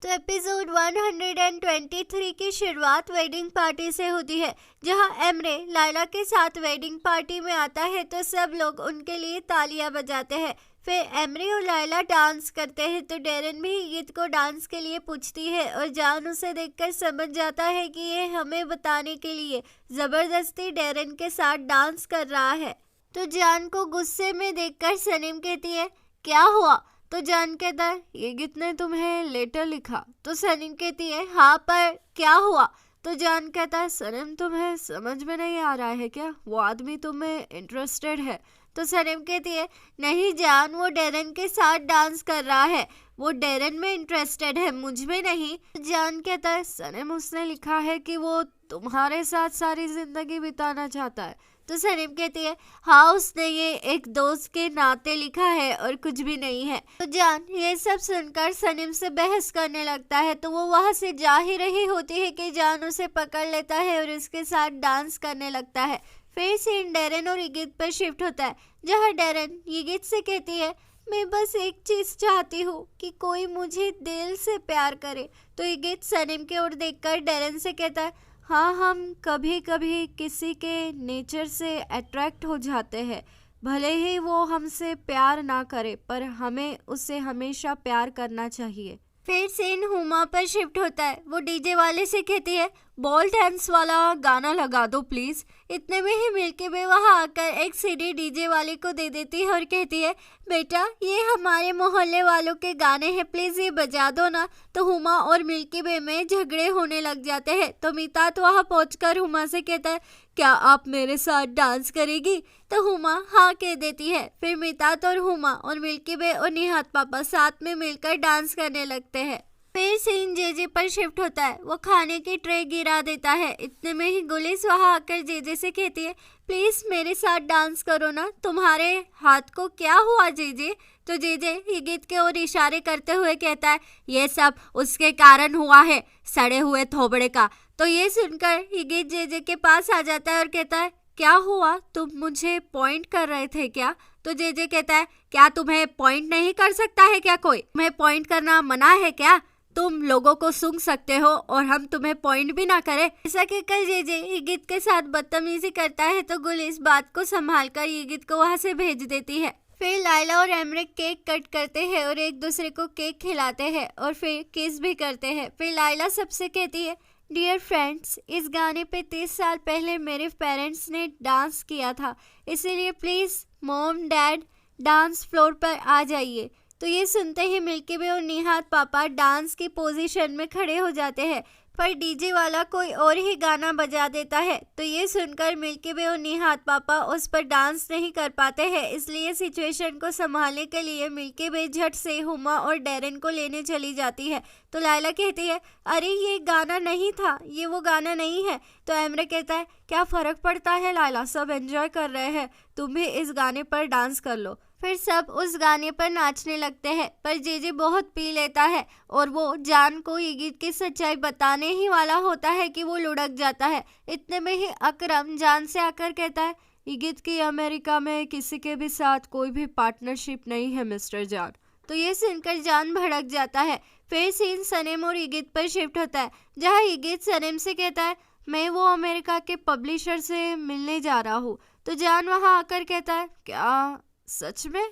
तो एपिसोड 123 की शुरुआत वेडिंग पार्टी से होती है, जहां एमरे लाइला के साथ वेडिंग पार्टी में आता है तो सब लोग उनके लिए तालियां बजाते हैं। फिर एमरे और लाइला डांस करते हैं तो डेरन भी ईगित को डांस के लिए पूछती है और जान उसे देखकर समझ जाता है कि ये हमें बताने के लिए जबरदस्ती डेरन के साथ डांस कर रहा है। तो जान को गुस्से में देखकर सनीम कहती है, क्या हुआ? तो जान कहता है, ईगित ने तुम्हें लेटर लिखा। तो सनीम कहती है, हाँ पर क्या हुआ? तो जान कहता है, सनीम तुम्हें समझ में नहीं आ रहा है क्या? वो आदमी तुम्हें इंटरेस्टेड है। तो सनीम कहती है, नहीं जान, वो डेरन के साथ डांस कर रहा है, वो डेरन में इंटरेस्टेड है, मुझ में नहीं। जान कहता है, सनीम उसने लिखा है कि वो तुम्हारे साथ सारी जिंदगी बिताना चाहता है। तो सनीम कहती है, हाँ उसने ये एक दोस्त के नाते लिखा है और कुछ भी नहीं है। तो जान ये सब सुनकर सनीम से बहस करने लगता है, तो वो वहां से जा ही रही होती है कि जान उसे पकड़ लेता है और उसके साथ डांस करने लगता है। फिर सीन डेरन और ईगित पर शिफ्ट होता है, जहाँ डेरन ईगित से कहती है, मैं बस एक चीज चाहती हूँ कि कोई मुझे दिल से प्यार करे। तो ईगित सनीम की ओर देखकर डेरन से कहता है, हाँ हम कभी कभी किसी के नेचर से अट्रैक्ट हो जाते हैं, भले ही वो हमसे प्यार ना करे, पर हमें उससे हमेशा प्यार करना चाहिए। फिर सीन हुमा पर शिफ्ट होता है, वो डीजे वाले से कहती है, बॉल डांस वाला गाना लगा दो प्लीज। इतने में ही मिल्की वे वहाँ आकर एक सीडी डीजे वाले को दे देती है और कहती है, बेटा ये हमारे मोहल्ले वालों के गाने हैं, प्लीज ये बजा दो ना। तो हुमा और मिल्की वे में झगड़े होने लग जाते हैं। तो मितात वहाँ पहुंचकर हुमा से कहता है, क्या आप मेरे साथ डांस करेगी? तो हुमा हाँ कह देती है। फिर मितात और हुमा और मिल्की वे और निहात पापा साथ में मिलकर डांस करने लगते हैं। फिर सीन जेजे पर शिफ्ट होता है, वो खाने की ट्रे गिरा देता है। इतने में ही गुलिस वहाँ आकर जेजे से कहती है, प्लीज मेरे साथ डांस करो ना, तुम्हारे हाथ को क्या हुआ जेजे? तो जेजे ईगित के ओर इशारे करते हुए कहता है, ये सब उसके कारण हुआ है, सड़े हुए थोबड़े का। तो ये सुनकर ईगित जेजे के पास आ जाता है और कहता है, क्या हुआ, तुम मुझे पॉइंट कर रहे थे क्या? तो जेजे कहता है, क्या तुम्हें पॉइंट नहीं कर सकता है क्या कोई? तुम्हें पॉइंट करना मना है क्या? तुम लोगों को सूंघ सकते हो और हम तुम्हें पॉइंट भी ना करें? ऐसा कहकर जेजे ईगित के साथ बदतमीजी करता है, तो गुल इस बात को संभाल कर ईगित को वहां से भेज देती है। फिर लाइला और एमरे केक कट करते हैं और एक दूसरे को केक खिलाते हैं और फिर किस भी करते हैं। फिर लाइला सबसे कहती है, डियर फ्रेंड्स, इस गाने पे 30 साल पहले मेरे पेरेंट्स ने डांस किया था, इसीलिए please mom dad dance floor पर आ जाइए। तो ये सुनते ही मिल्की वे और निहात पापा डांस की पोजीशन में खड़े हो जाते हैं, पर डीजे वाला कोई और ही गाना बजा देता है। तो ये सुनकर मिल्की वे और निहात पापा उस पर डांस नहीं कर पाते हैं, इसलिए सिचुएशन को संभालने के लिए मिल्की वे झट से हुमा और डेरन को लेने चली जाती है। तो लाइला कहती है, अरे ये गाना नहीं था, ये वो गाना नहीं है। तो एमरे कहता है, क्या फर्क पड़ता है लाइला, सब एंजॉय कर रहे हैं, तुम भी इस गाने पर डांस कर लो। फिर सब उस गाने पर नाचने लगते हैं, पर जेजे बहुत पी लेता है और वो जान को ईगित की सच्चाई बताने ही वाला होता है कि वो लुढ़क जाता है। इतने में ही अकरम जान से आकर कहता है, ईगित की अमेरिका में किसी के भी साथ कोई भी पार्टनरशिप नहीं है मिस्टर जान। तो ये सुनकर जान भड़क जाता है। फिर सीन सनीम और ईगित पर शिफ्ट होता है, जहाँ ईगित सनीम से कहता है, मैं वो अमेरिका के पब्लिशर से मिलने जा रहा हूँ। तो जान वहाँ आकर कहता है, क्या सच में?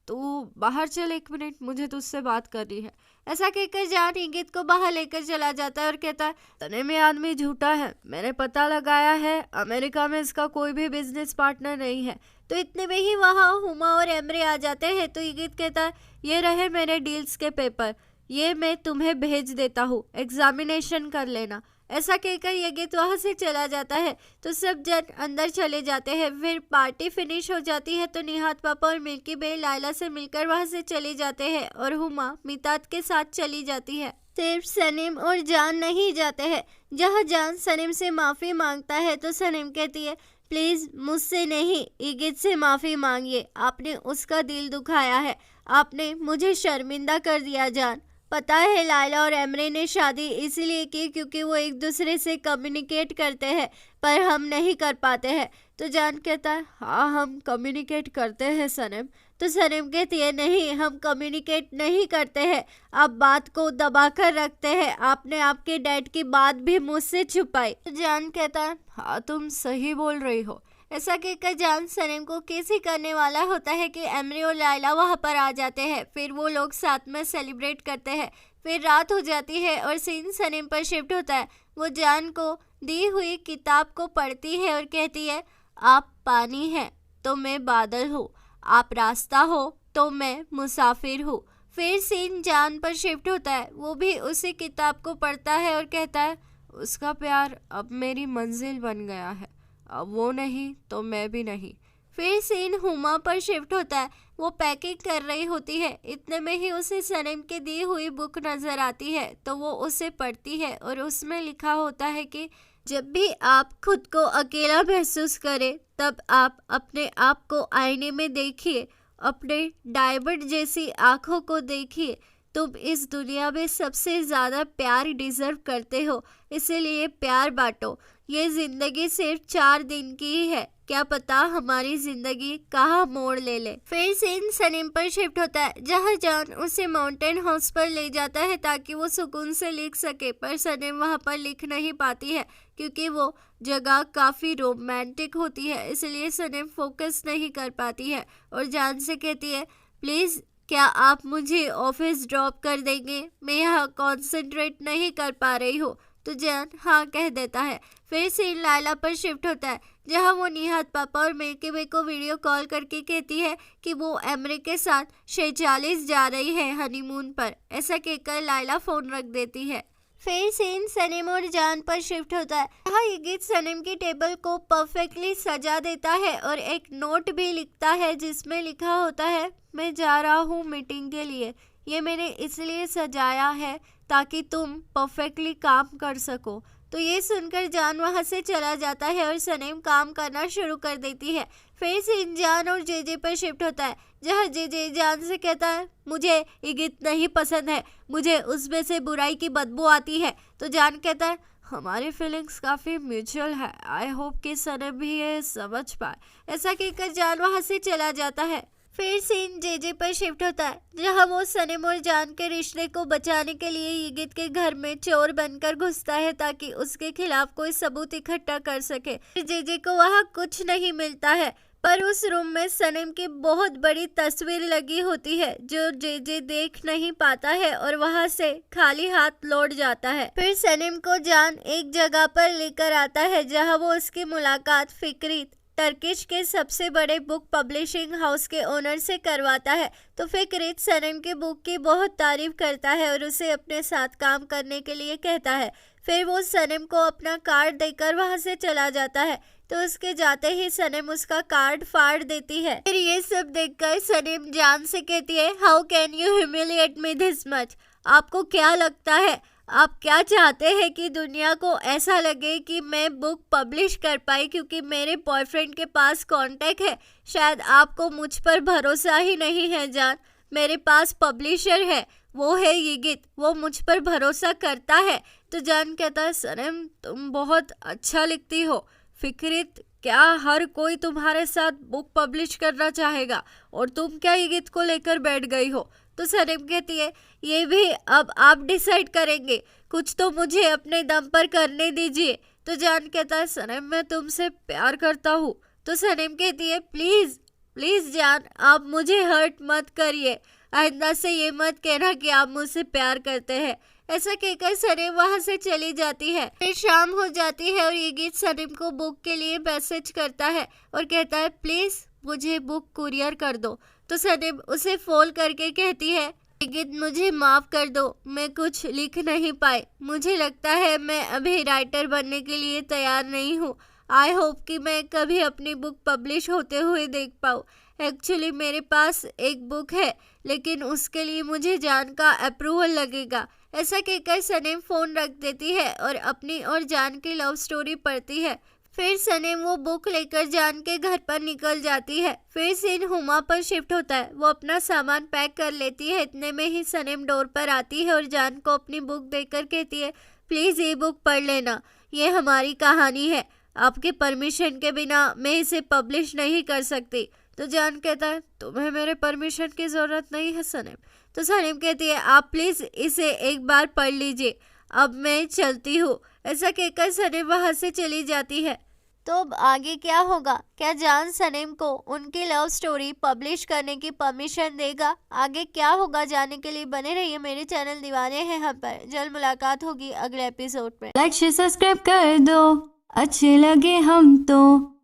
तू बाहर चल, एक मिनट, मुझे तुझसे बात करनी है। ऐसा कहकर जान ईगित को बाहर लेकर चला जाता है और कहता है, तने में आदमी झूठा है, मैंने पता लगाया है, अमेरिका में इसका कोई भी बिजनेस पार्टनर नहीं है। तो इतने में ही वहाँ हुमा और एमरे आ जाते हैं। तो ईगित कहता है, ये रहे मेरे डील्स के पेपर, ये मैं तुम्हें भेज देता हूँ, एग्जामिनेशन कर लेना। ऐसा कहकर ईगित वहां से चला जाता है। तो सब जन अंदर चले जाते हैं। फिर पार्टी फिनिश हो जाती है, तो निहात पापा और मिल्की वे लाइला से मिलकर वहां से चले जाते हैं और हुमा मितात के साथ चली जाती है। सिर्फ सनीम और जान नहीं जाते हैं। जहाँ जान सनीम से माफी मांगता है, तो सनीम कहती है, प्लीज मुझसे नहीं, ईगित से माफी मांगिए, आपने उसका दिल दुखाया है, आपने मुझे शर्मिंदा कर दिया। जान, पता है लाइला और एमरे ने शादी इसीलिए की क्योंकि वो एक दूसरे से कम्युनिकेट करते हैं, पर हम नहीं कर पाते हैं। तो जान कहता है, हाँ हम कम्युनिकेट करते हैं सनम, तो सनम कहती है नहीं, हम कम्युनिकेट नहीं करते हैं, आप बात को दबा कर रखते हैं, आपने आपके डैड की बात भी मुझसे छुपाई। तो जान कहता है हाँ तुम सही बोल रही हो। ऐसा कहकर जान सनम को किस ही करने वाला होता है कि एमरे और लायला वहाँ पर आ जाते हैं। फिर वो लोग साथ में सेलिब्रेट करते हैं। फिर रात हो जाती है और सीन सनम पर शिफ्ट होता है। वो जान को दी हुई किताब को पढ़ती है और कहती है आप पानी हैं तो मैं बादल हूँ, आप रास्ता हो तो मैं मुसाफिर हूँ। फिर सीन जान पर शिफ्ट होता है। वो भी उसी किताब को पढ़ता है और कहता है उसका प्यार अब मेरी मंजिल बन गया है, अब वो नहीं तो मैं भी नहीं। फिर सीन हुमा पर शिफ्ट होता है। वो पैकिंग कर रही होती है। इतने में ही उसे सनम की दी हुई बुक नजर आती है तो वो उसे पढ़ती है और उसमें लिखा होता है कि जब भी आप खुद को अकेला महसूस करें तब आप अपने आप को आईने में देखिए, अपने डायमंड जैसी आंखों को देखिए। तुम इस दुनिया में सबसे ज़्यादा प्यार डिजर्व करते हो, इसीलिए प्यार बांटो। ये ज़िंदगी सिर्फ 4 दिन की ही है, क्या पता हमारी ज़िंदगी कहाँ मोड़ ले ले। फिर सीन सनम पर शिफ्ट होता है जहाँ जान उसे माउंटेन हाउस पर ले जाता है ताकि वो सुकून से लिख सके, पर सनम वहाँ पर लिख नहीं पाती है क्योंकि वो जगह काफ़ी रोमांटिक होती है, इसलिए सनम फोकस नहीं कर पाती है और जान से कहती है प्लीज़ क्या आप मुझे ऑफिस ड्रॉप कर देंगे, मैं यहाँ कॉन्सेंट्रेट नहीं कर पा रही हूँ। तो जान हाँ कह देता है। फिर सीन लायला पर शिफ्ट होता है जहाँ वो निहात पापा और मिल्की वे को वीडियो कॉल करके कहती है कि वो एमरे के साथ शेचालिस जा रही है हनीमून पर। ऐसा कहकर लायला फ़ोन रख देती है। फिर सीन सनम और जान पर शिफ्ट होता है। यहाँ ये गीत सनम की टेबल को परफेक्टली सजा देता है और एक नोट भी लिखता है जिसमें लिखा होता है मैं जा रहा हूँ मीटिंग के लिए, ये मैंने इसलिए सजाया है ताकि तुम परफेक्टली काम कर सको। तो ये सुनकर जान वहाँ से चला जाता है और सनम काम करना शुरू कर देती है। फिर सीन जान और जेजे पर शिफ्ट होता है जहाँ जेजे जान से कहता है मुझे ये गीत नहीं पसंद है, मुझे उसमें से बुराई की बदबू आती है। तो जान कहता है हमारी फीलिंग्स काफ़ी म्यूचुअल है, आई होप कि सनम भी ये समझ पाए। ऐसा कहकर जान वहाँ से चला जाता है। फिर सीन जेजे पर शिफ्ट होता है जहाँ वो सनम और जान के रिश्ते को बचाने के लिए यिगित के घर में चोर बनकर घुसता है ताकि उसके खिलाफ कोई सबूत इकट्ठा कर सके। जेजे को वहाँ कुछ नहीं मिलता है पर उस रूम में सनम की बहुत बड़ी तस्वीर लगी होती है जो जेजे देख नहीं पाता है और वहाँ से खाली हाथ लौट जाता है। फिर सनम को जान एक जगह पर लेकर आता है जहाँ वो उसकी मुलाकात फिक्रीत टर्किश के सबसे बड़े बुक पब्लिशिंग हाउस के ओनर से करवाता है। तो फिक्रीत सनम की बुक की बहुत तारीफ करता है और उसे अपने साथ काम करने के लिए कहता है। फिर वो सनम को अपना कार्ड देकर वहाँ से चला जाता है तो उसके जाते ही सनम उसका कार्ड फाड़ देती है। फिर ये सब देखकर सनम जान से कहती है how can you humiliate me this much, आपको क्या लगता है, आप क्या चाहते हैं कि दुनिया को ऐसा लगे कि मैं बुक पब्लिश कर पाई क्योंकि मेरे बॉयफ्रेंड के पास कांटेक्ट है। शायद आपको मुझ पर भरोसा ही नहीं है जान, मेरे पास पब्लिशर है, वो है यिगित, वो मुझ पर भरोसा करता है। तो जान कहता है सनम तुम बहुत अच्छा लिखती हो, फिक्रीत क्या हर कोई तुम्हारे साथ बुक पब्लिश करना चाहेगा और तुम क्या यिगित को लेकर बैठ गई हो। तो सनम कहती है ये भी अब आप डिसाइड करेंगे, कुछ तो मुझे अपने दम पर करने दीजिए। तो जान कहता है सनम मैं तुमसे प्यार करता हूँ। तो सनम कहती है प्लीज़ प्लीज़ जान आप मुझे हर्ट मत करिए, आइंदा से ये मत कहना कि आप मुझसे प्यार करते हैं। ऐसा कहकर सनम वहाँ से चली जाती है। फिर शाम हो जाती है और ये गीत सनम को बुक के लिए मैसेज करता है और कहता है प्लीज़ मुझे बुक कुरियर कर दो। तो सनम उसे फोन करके कहती है गीत मुझे माफ़ कर दो, मैं कुछ लिख नहीं पाई, मुझे लगता है मैं अभी राइटर बनने के लिए तैयार नहीं हूँ। आई होप कि मैं कभी अपनी बुक पब्लिश होते हुए देख पाऊँ। एक्चुअली मेरे पास एक बुक है लेकिन उसके लिए मुझे जान का अप्रूवल लगेगा। ऐसा कहकर सनम फ़ोन रख देती है और अपनी और जान की लव स्टोरी पढ़ती है। फिर सनम वो बुक लेकर जान के घर पर निकल जाती है। फिर सीन हुमा पर शिफ्ट होता है, वो अपना सामान पैक कर लेती है। इतने में ही सनम डोर पर आती है और जान को अपनी बुक देकर कहती है प्लीज़ ये बुक पढ़ लेना, ये हमारी कहानी है, आपके परमिशन के बिना मैं इसे पब्लिश नहीं कर सकती। तो जान कहता है तुम्हें मेरे परमिशन की ज़रूरत नहीं है सनीम। तो सनीम कहती है आप प्लीज़ इसे एक बार पढ़ लीजिए, अब मैं चलती हूँ। ऐसा कहकर सनीम वहाँ से चली जाती है। तो अब आगे क्या होगा? क्या जान सनीम को उनकी लव स्टोरी पब्लिश करने की परमिशन देगा? आगे क्या होगा जानने के लिए बने रहिए मेरे चैनल दीवाने हैं हम पर। जल्द मुलाकात होगी अगले एपिसोड में। लाइक शेयर सब्सक्राइब कर दो, अच्छे लगे हम तो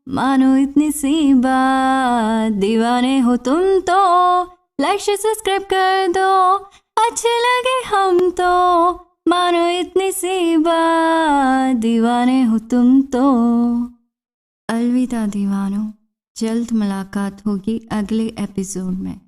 मानो इतनी सी बात, दीवाने हो तुम तो। लाइक शेयर सब्सक्राइब कर दो, अच्छे लगे हम तो मानो इतनी सी बात, दीवाने हो तुम तो। अलविदा दीवानों, जल्द मुलाकात होगी अगले एपिसोड में।